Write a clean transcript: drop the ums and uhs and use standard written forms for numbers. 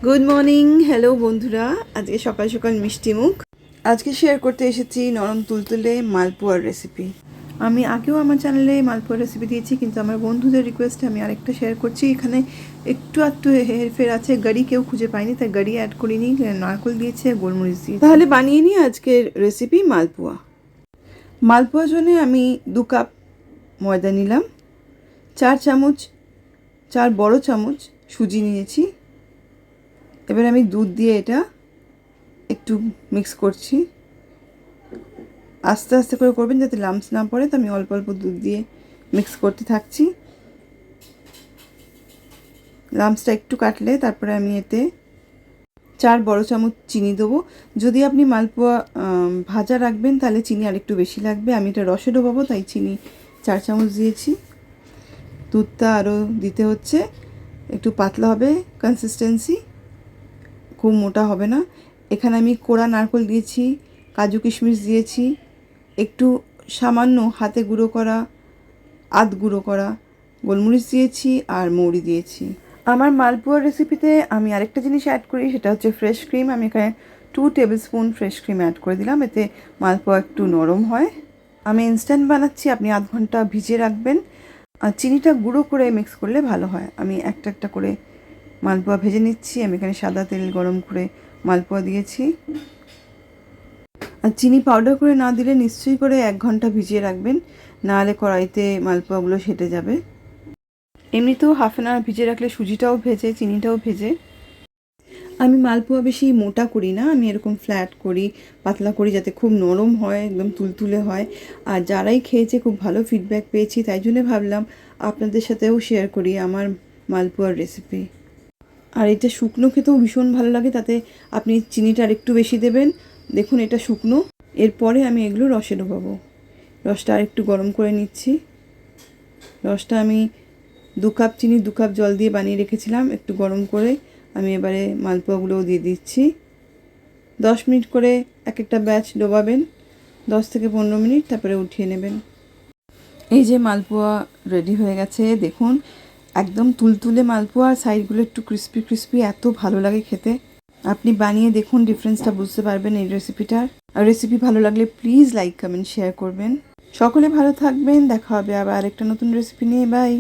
Good morning, hello বন্ধুরা। আজকে সকাল সকাল মিষ্টি মুখ। আজকে শেয়ার করতে এসেছি নরম তুলতুলে মালপোয়ার রেসিপি। আমি আগেও আমার চ্যানেলে মালপোয়ার রেসিপি দিয়েছি, কিন্তু আমার বন্ধুদের রিকোয়েস্টে আমি আরেকটা শেয়ার করছি। এখানে একটু হেরফের আছে, গাড়ি কেউ খুঁজে পাইনি তাই গাড়ি অ্যাড করিনি, নারকল দিয়েছে, গোলমরিচ দিয়েছে। তাহলে বানিয়ে নিই আজকের রেসিপি মালপোয়া। মালপোয়ার জন্য আমি 2 কাপ ময়দা নিলাম, 4 বড় চামচ সুজি নিয়েছি। এবার আমি দুধ দিয়ে এটা একটু মিক্স করছি। আস্তে আস্তে করে করবেন যাতে লাম্পস না পড়ে, তো আমি অল্প অল্প দুধ দিয়ে মিক্স করতে থাকছি। লাম্পসটা একটু কাটলে তারপরে আমি এতে 4 বড় চামচ চিনি দেবো। যদি আপনি মালপোয়া ভাজা রাখবেন তাহলে চিনি আরেকটু বেশি লাগবে। আমি এটা রসে ডোবাবো তাই চিনি 4 চামচ দিয়েছি। দুধটা আরও দিতে হচ্ছে, একটু পাতলা হবে কনসিস্টেন্সি, খুব মোটা হবে না। এখানে আমি কোড়া নারকেল দিয়েছি, কাজু কিশমিশ দিয়েছি, একটু সামান্য হাতে গুঁড়ো করা গুঁড়ো করা গোলমরিচ দিয়েছি আর মৌরি দিয়েছি। আমার মালপোয়ার রেসিপিতে আমি আরেকটা জিনিস অ্যাড করি, সেটা হচ্ছে ফ্রেশ ক্রিম। আমি এখানে 2 tablespoon fresh cream add করে দিলাম, এতে মালপোয়া একটু নরম হয়। আমি ইনস্ট্যান্ট বানাচ্ছি, আপনি আধ ঘন্টা ভিজিয়ে রাখবেন। আর চিনিটা গুঁড়ো করে মিক্স করলে ভালো হয়। আমি একটা করে মালপোয়া ভেজে নিচ্ছি। আমি এখানে সাদা তেল গরম করে মালপোয়া দিয়েছি। আর চিনি পাউডার করে না দিলে নিশ্চয়ই করে 1 ঘন্টা ভিজিয়ে রাখবেন, নাহলে কড়াইতে মালপোয়াগুলো সেটে যাবে। এমনিতেও হাফ অ্যান আওয়ার ভিজিয়ে রাখলে সুজিটাও ভেজে, চিনিটাও ভেজে। আমি মালপোয়া বেশি মোটা করি না, আমি এরকম ফ্ল্যাট করি, পাতলা করি, যাতে খুব নরম হয়, একদম তুলতুলে হয়। আর যারাই খেয়েছে খুব ভালো ফিডব্যাক পেয়েছি, তাই জন্য ভাবলাম আপনাদের সাথেও শেয়ার করি আমার মালপোয়ার রেসিপি। আর এটা শুকনো খেতেও ভীষণ ভালো লাগে, তাতে আপনি চিনিটা আরেকটু বেশি দেবেন। দেখুন এটা শুকনো। এরপরে আমি এগুলো রসে ডোবাবো। রসটা আরেকটু গরম করে নিচ্ছি। রসটা আমি 2 কাপ চিনি 2 কাপ জল দিয়ে বানিয়ে রেখেছিলাম, একটু গরম করে আমি এবারে মালপোয়াগুলোও দিয়ে দিচ্ছি। 10 মিনিট করে এক একটা ব্যাচ ডোবাবেন, 10 থেকে 15 মিনিট, তারপরে উঠিয়ে নেবেন। এই যে মালপোয়া রেডি হয়ে গেছে, দেখুন একদম তুলতুলে মালপোয়া, আর সাইডগুলো একটু ক্রিস্পি ক্রিস্পি, এত ভালো লাগে খেতে। আপনি বানিয়ে দেখুন, ডিফারেন্সটা বুঝতে পারবেন এই রেসিপিটার। আর রেসিপি ভালো লাগলে প্লিজ লাইক কমেন্ট শেয়ার করবেন। সকলে ভালো থাকবেন, দেখা হবে আবার আরেকটা নতুন রেসিপি নিয়ে। বাই।